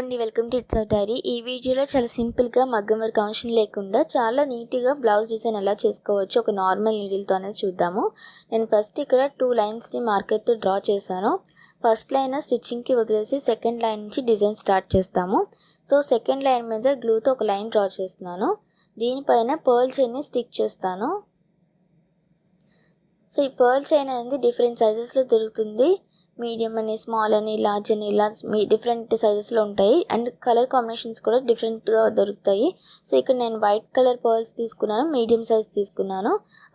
అండి, welcome to it's dairy. ఈ వీడియోలో చాలా సింపుల్గా మగ్గం వర్క్ అవసరం లేకుండా చాలా నీట్గా బ్లౌజ్ డిజైన్ ఎలా చేసుకోవచ్చు ఒక నార్మల్ నీడిల్తో అనేది చూద్దాము. నేను ఫస్ట్ ఇక్కడ 2 లైన్స్ని మార్కర్తో డ్రా చేశాను. ఫస్ట్ లైన్ స్టిచ్చింగ్కి వదిలేసి సెకండ్ లైన్ నుంచి డిజైన్ స్టార్ట్ చేస్తాము. సో సెకండ్ లైన్ మీద గ్లూతో ఒక లైన్ డ్రా చేస్తున్నాను. దీనిపైన పర్ల్ చైన్ని స్టిక్ చేస్తాను. సో ఈ పర్ల్ చైన్ అనేది డిఫరెంట్ సైజెస్లో దొరుకుతుంది. మీడియం అని, స్మాల్ అని, లార్జ్ అని, ఇలా డిఫరెంట్ సైజెస్లో ఉంటాయి. అండ్ కలర్ కాంబినేషన్స్ కూడా డిఫరెంట్గా దొరుకుతాయి. సో ఇక్కడ నేను వైట్ కలర్ పర్ల్స్ తీసుకున్నాను, మీడియం సైజ్ తీసుకున్నాను.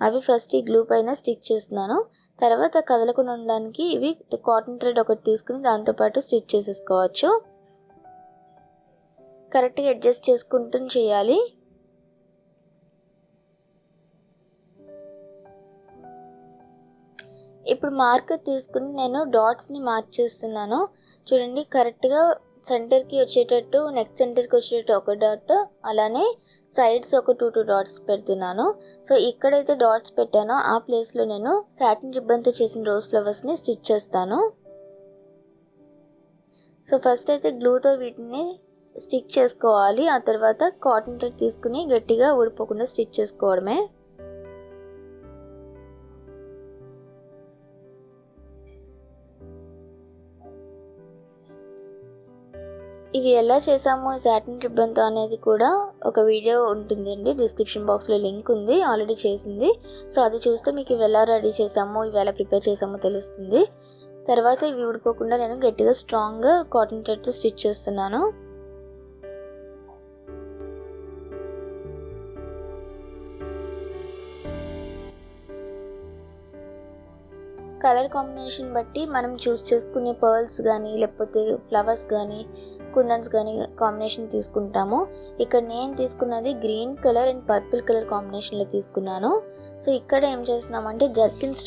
అవి ఫస్ట్ ఈ గ్లూ పైన స్టిక్ చేస్తున్నాను. తర్వాత కదలకుండా ఉండడానికి ఇవి కాటన్ థ్రెడ్ ఒకటి తీసుకుని దాంతోపాటు స్టిచ్ చేసేసుకోవచ్చు. కరెక్ట్గా అడ్జస్ట్ చేసుకుంటూ చేయాలి. ఇప్పుడు మార్కర్ తీసుకుని నేను డాట్స్ని మార్క్ చేస్తున్నాను. చూడండి, కరెక్ట్గా సెంటర్కి వచ్చేటట్టు, నెక్ సెంటర్కి వచ్చేటట్టు ఒక డాట్, అలానే సైడ్స్ ఒక 2 డాట్స్ పెడుతున్నాను. సో ఇక్కడైతే డాట్స్ పెట్టానో ఆ ప్లేస్లో నేను సాటిన్ రిబ్బన్తో చేసిన రోజ్ ఫ్లవర్స్ని స్టిచ్ చేస్తాను. సో ఫస్ట్ అయితే గ్లూతో వీటిని స్టిక్ చేసుకోవాలి. ఆ తర్వాత కాటన్ థ్రెడ్ తీసుకుని గట్టిగా ఊడిపోకుండా స్టిచ్ చేసుకోవడమే. ఇవి ఎలా చేసాము సాటిన్ రిబ్బన్తో అనేది కూడా ఒక వీడియో ఉంటుందండి, డిస్క్రిప్షన్ బాక్స్లో లింక్ ఉంది, ఆల్రెడీ చేసింది. సో అది చూస్తే మీకు ఇవి ఎలా రెడీ చేసామో, ఇవి ఎలా ప్రిపేర్ చేసామో తెలుస్తుంది. తర్వాత ఇవి ఊడిపోకుండా నేను గట్టిగా స్ట్రాంగ్గా కాటన్ థ్రెడ్తో స్టిచ్ చేస్తున్నాను. కలర్ కాంబినేషన్ బట్టి మనం చూస్ చేసుకునే పర్ల్స్ కానీ, లేకపోతే ఫ్లవర్స్ కానీ, కుందన్స్ కానీ కాంబినేషన్ తీసుకుంటాము. ఇక్కడ నేను తీసుకున్నది green colour and purple colour కాంబినేషన్లో తీసుకున్నాను. సో ఇక్కడ ఏం చేస్తున్నామంటే జర్కిన్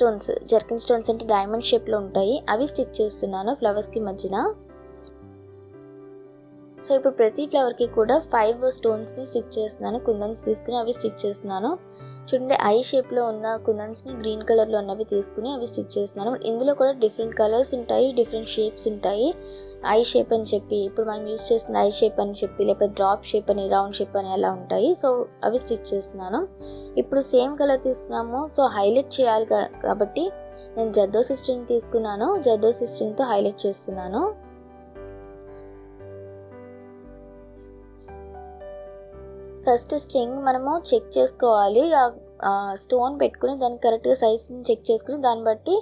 స్టోన్స్ అంటే డైమండ్ షేప్లో ఉంటాయి, అవి స్టిక్ చేస్తున్నాను ఫ్లవర్స్కి మధ్యన. సో ఇప్పుడు ప్రతి ఫ్లవర్కి కూడా 5 స్టోన్స్ని స్టిక్ చేస్తున్నాను. కుందన్స్ తీసుకుని అవి స్టిక్ చేస్తున్నాను. చూడండి, ఐ షేప్లో ఉన్న కుందన్స్ని గ్రీన్ కలర్లో ఉన్నవి తీసుకుని అవి స్టిక్ చేస్తున్నాను. ఇందులో కూడా డిఫరెంట్ కలర్స్ ఉంటాయి, డిఫరెంట్ షేప్స్ ఉంటాయి. ఐ షేప్ అని చెప్పి, ఇప్పుడు మనం యూస్ చేస్తున్న ఐ షేప్ అని చెప్పి, లేకపోతే డ్రాప్ షేప్ అని, రౌండ్ షేప్ అని అలా ఉంటాయి. సో అవి స్టిక్ చేస్తున్నాను. ఇప్పుడు సేమ్ కలర్ తీసుకున్నాము, సో హైలైట్ చేయాలి కాబట్టి నేను జర్దోసి స్ట్రింగ్ తీసుకున్నాను. జర్దోసి స్ట్రింగ్తో హైలైట్ చేస్తున్నాను. ఫస్ట్ స్ట్రింగ్ మనము చెక్ చేసుకోవాలి. స్టోన్ పెట్టుకుని దాన్ని కరెక్ట్గా సైజ్ని చెక్ చేసుకుని దాన్ని బట్టి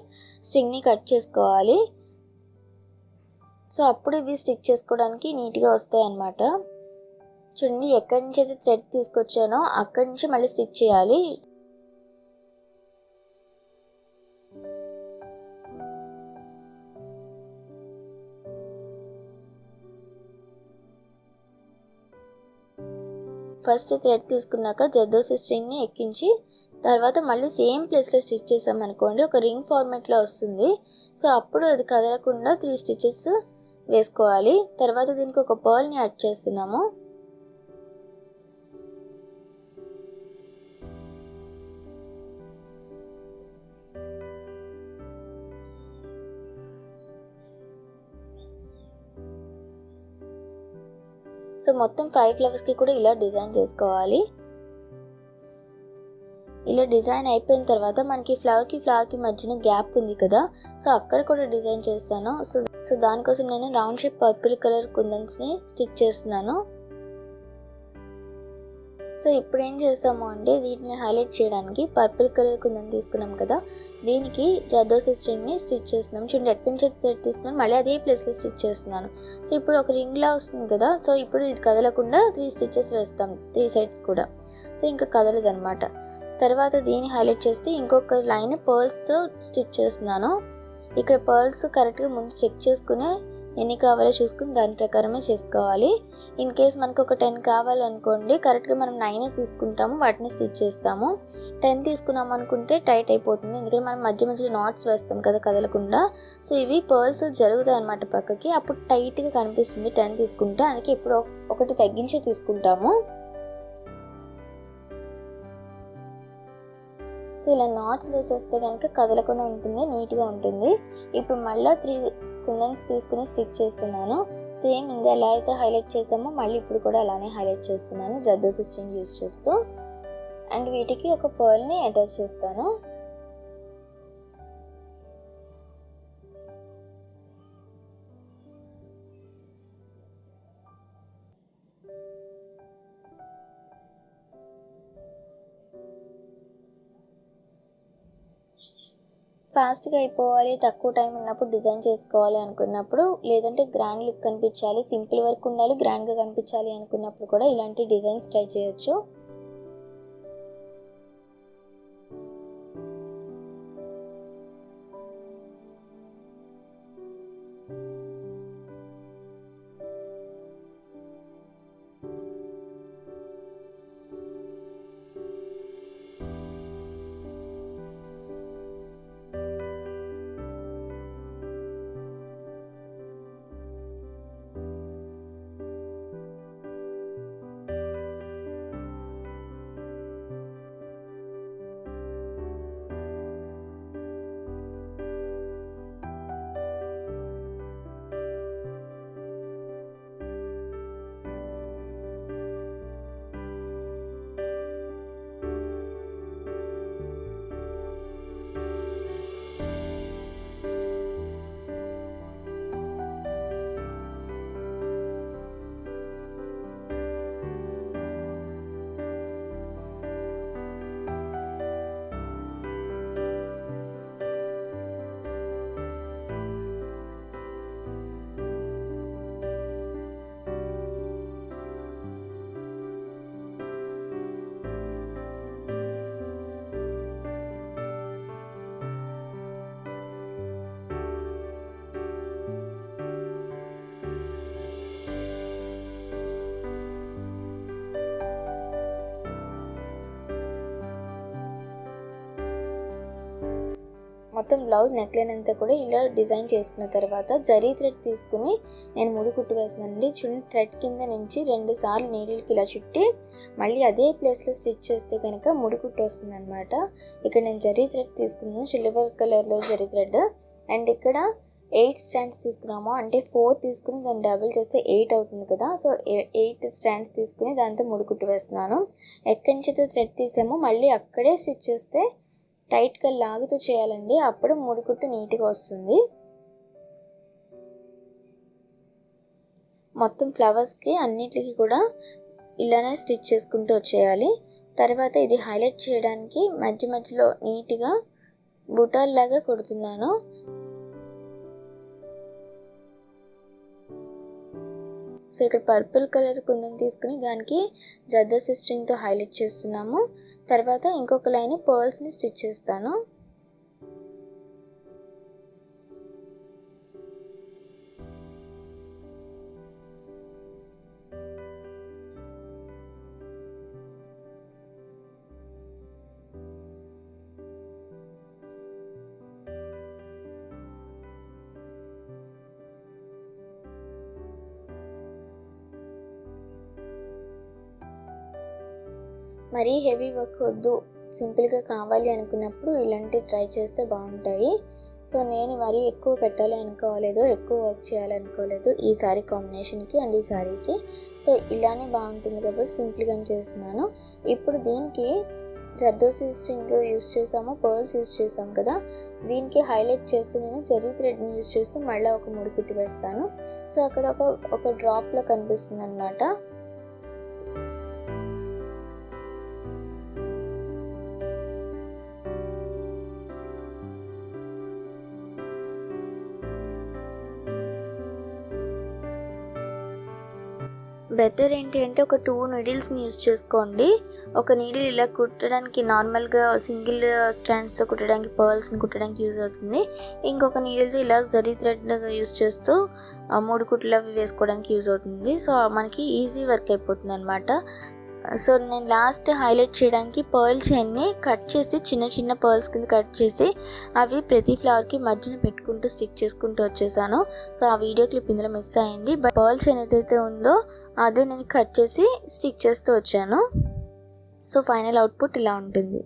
స్ట్రింగ్ని కట్ చేసుకోవాలి. సో అప్పుడు ఇవి స్టిక్ చేసుకోవడానికి నీట్గా వస్తాయి అన్నమాట. చూడండి, ఎక్కడి నుంచి అయితే థ్రెడ్ తీసుకొచ్చానో అక్కడి నుంచి మళ్ళీ స్టిచ్ చేయాలి. ఫస్ట్ థ్రెడ్ తీసుకున్నాక జర్దోసి స్ట్రింగ్ని ఎక్కించి తర్వాత మళ్ళీ సేమ్ ప్లేస్లో స్టిచ్ చేసామనుకోండి, ఒక రింగ్ ఫార్మేట్లో వస్తుంది. సో అప్పుడు అది కదలకుండా 3 స్టిచెస్ వేసుకోవాలి. తర్వాత దీనికి ఒక పర్ల్ని యాడ్ చేస్తున్నాము. సో మొత్తం 5 ఫ్లవర్స్కి కూడా ఇలా డిజైన్ చేసుకోవాలి. ఇలా డిజైన్ అయిపోయిన తర్వాత మనకి ఫ్లవర్కి మధ్యన గ్యాప్ ఉంది కదా, సో అక్కడ కూడా డిజైన్ చేస్తాను. సో దానికోసం నేను రౌండ్ షేప్ పర్పుల్ కలర్ కుందన్స్ని స్టిక్ చేస్తున్నాను. సో ఇప్పుడు ఏం చేస్తాము అంటే వీటిని హైలైట్ చేయడానికి పర్పుల్ కలర్ కుందన్ తీసుకున్నాం కదా, దీనికి జర్దోసి స్ట్రింగ్ని స్టిచ్ చేస్తున్నాం. చూడండి, ఎక్కడి నుంచి థ్రెడ్ తీసుకున్నాను మళ్ళీ అదే ప్లేస్లో స్టిచ్ చేస్తున్నాను. సో ఇప్పుడు ఒక రింగ్లా వస్తుంది కదా, సో ఇప్పుడు ఇది కదలకుండా 3 స్టిచెస్ వేస్తాం 3 సైడ్స్ కూడా. సో ఇంకా కదలదు అనమాట. తర్వాత దీన్ని హైలైట్ చేస్తే ఇంకొక లైన్ పర్ల్స్తో స్టిచ్ చేస్తున్నాను. ఇక్కడ పర్ల్స్ కరెక్ట్గా ముందు చెక్ చేసుకుని ఎన్ని కావాలో చూసుకుని దాని ప్రకారమే చేసుకోవాలి. ఇన్ కేస్ మనకు ఒక 10 కావాలనుకోండి, కరెక్ట్గా మనం 9 తీసుకుంటాము, వాటిని స్టిచ్ చేస్తాము. 10 తీసుకున్నాం అనుకుంటే టైట్ అయిపోతుంది, ఎందుకంటే మనం మధ్య మధ్యలో నాట్స్ వేస్తాం కదా కదలకుండా. సో ఇవి పర్ల్స్ జరుగుతాయి అన్నమాట పక్కకి, అప్పుడు టైట్గా కనిపిస్తుంది 10 తీసుకుంటే. అందుకే ఇప్పుడు ఒకటి తగ్గించే తీసుకుంటాము. సో ఇలా నాట్స్ వేసేస్తే కనుక కదలకుండా ఉంటుంది, నీట్గా ఉంటుంది. ఇప్పుడు మళ్ళీ 3 కుందన్స్ తీసుకుని స్టిక్ చేస్తున్నాను. సేమ్ ఇందా ఎలా అయితే హైలైట్ చేసామో మళ్ళీ ఇప్పుడు కూడా అలానే హైలైట్ చేస్తున్నాను జర్దోసి స్ట్రింగ్ యూస్ చేస్తూ. అండ్ వీటికి ఒక పర్ల్ని అటాచ్ చేస్తాను. ఫాస్ట్గా అయిపోవాలి, తక్కువ టైం ఉన్నప్పుడు డిజైన్ చేసుకోవాలి అనుకున్నప్పుడు, లేదంటే గ్రాండ్ లుక్ కనిపించాలి, సింపుల్ వర్క్ ఉండాలి, గ్రాండ్గా కనిపించాలి అనుకున్నప్పుడు కూడా ఇలాంటి డిజైన్స్ ట్రై చేయొచ్చు. మొత్తం బ్లౌజ్ నెక్లైన్ అంతా కూడా ఇలా డిజైన్ చేసుకున్న తర్వాత జరీ థ్రెడ్ తీసుకుని నేను ముడి కుట్టు వేస్తున్నానండి. చూడండి, థ్రెడ్ కింద నుంచి 2 సార్లు నీడిల్కి ఇలా చుట్టి మళ్ళీ అదే ప్లేస్లో స్టిచ్ చేస్తే కనుక ముడి కుట్టు వస్తుంది అనమాట. ఇక్కడ నేను జరీ థ్రెడ్ తీసుకున్నాను, సిల్వర్ కలర్లో జరీ థ్రెడ్. అండ్ ఇక్కడ 8 స్టాండ్స్ తీసుకున్నాము, అంటే 4 తీసుకుని దాన్ని డబుల్ చేస్తే 8 అవుతుంది కదా. సో 8 స్టాండ్స్ తీసుకుని దాంతో ముడి కుట్టు వేస్తున్నాను. ఎక్కడి నుంచి థ్రెడ్ తీసామో మళ్ళీ అక్కడే స్టిచ్ చేస్తే టైట్గా లాగుతూ చేయాలండి, అప్పుడు ముడి కుట్టు నీట్గా వస్తుంది. మొత్తం ఫ్లవర్స్కి అన్నిటికీ కూడా ఇలానే స్టిచ్ చేసుకుంటూ వచ్చేయాలి. తర్వాత ఇది హైలైట్ చేయడానికి మధ్య మధ్యలో నీట్గా బుటాల్లాగా కుడుతున్నాను. సో ఇక్కడ పర్పుల్ కలర్ కుందన్ తీసుకుని దానికి జర్దోసి స్ట్రింగ్తో హైలైట్ చేస్తున్నాము. తర్వాత ఇంకొక లైన్ పర్ల్స్ని స్టిచ్ చేస్తాను. మరీ హెవీ వర్క్ వద్దు, సింపుల్గా కావాలి అనుకున్నప్పుడు ఇలాంటివి ట్రై చేస్తే బాగుంటాయి. సో నేను మరీ ఎక్కువ పెట్టాలి అనుకోలేదు, ఎక్కువ వర్క్ చేయాలనుకోలేదు ఈ శారీ కాంబినేషన్కి అండ్ ఈ శారీకి. సో ఇలానే బాగుంటుంది కాబట్టి సింపుల్గా చేస్తున్నాను. ఇప్పుడు దీనికి జర్దోసి స్ట్రింగ్ యూస్ చేసాము, పర్ల్స్ యూస్ చేసాము కదా, దీనికి హైలైట్ చేస్తూ నేను జరీ థ్రెడ్ని యూస్ చేస్తూ మళ్ళీ ఒక ముడి కుట్టు వేస్తాను. సో అక్కడ ఒక డ్రాప్లో కనిపిస్తుంది అనమాట. బెటర్ ఏంటి అంటే ఒక 2 నీడిల్స్ని యూస్ చేసుకోండి. ఒక నీడిల్ ఇలా కుట్టడానికి నార్మల్గా సింగిల్ స్ట్రాండ్స్తో కుట్టడానికి, పర్ల్స్ని కుట్టడానికి యూజ్ అవుతుంది. ఇంకొక నీడిల్తో ఇలా జరీ థ్రెడ్ యూస్ చేస్తూ 3 కుట్లు అవి వేసుకోవడానికి యూజ్ అవుతుంది. సో మనకి ఈజీ వర్క్ అయిపోతుంది అనమాట. సో నేను లాస్ట్ హైలైట్ చేయడానికి పర్ల్ చైన్ని కట్ చేసి చిన్న చిన్న పర్ల్స్ కింద కట్ చేసి అవి ప్రతి ఫ్లవర్కి మధ్యన పెట్టుకుంటూ స్టిక్ చేసుకుంటూ వచ్చేసాను. సో ఆ వీడియో క్లిప్ ఇందులో మిస్ అయింది. బట్ పర్ల్ చైన్ ఏదైతే ఉందో అదే నేను కట్ చేసి స్టిక్ చేస్తూ వచ్చాను. సో ఫైనల్ అవుట్పుట్ ఇలా ఉంటుంది.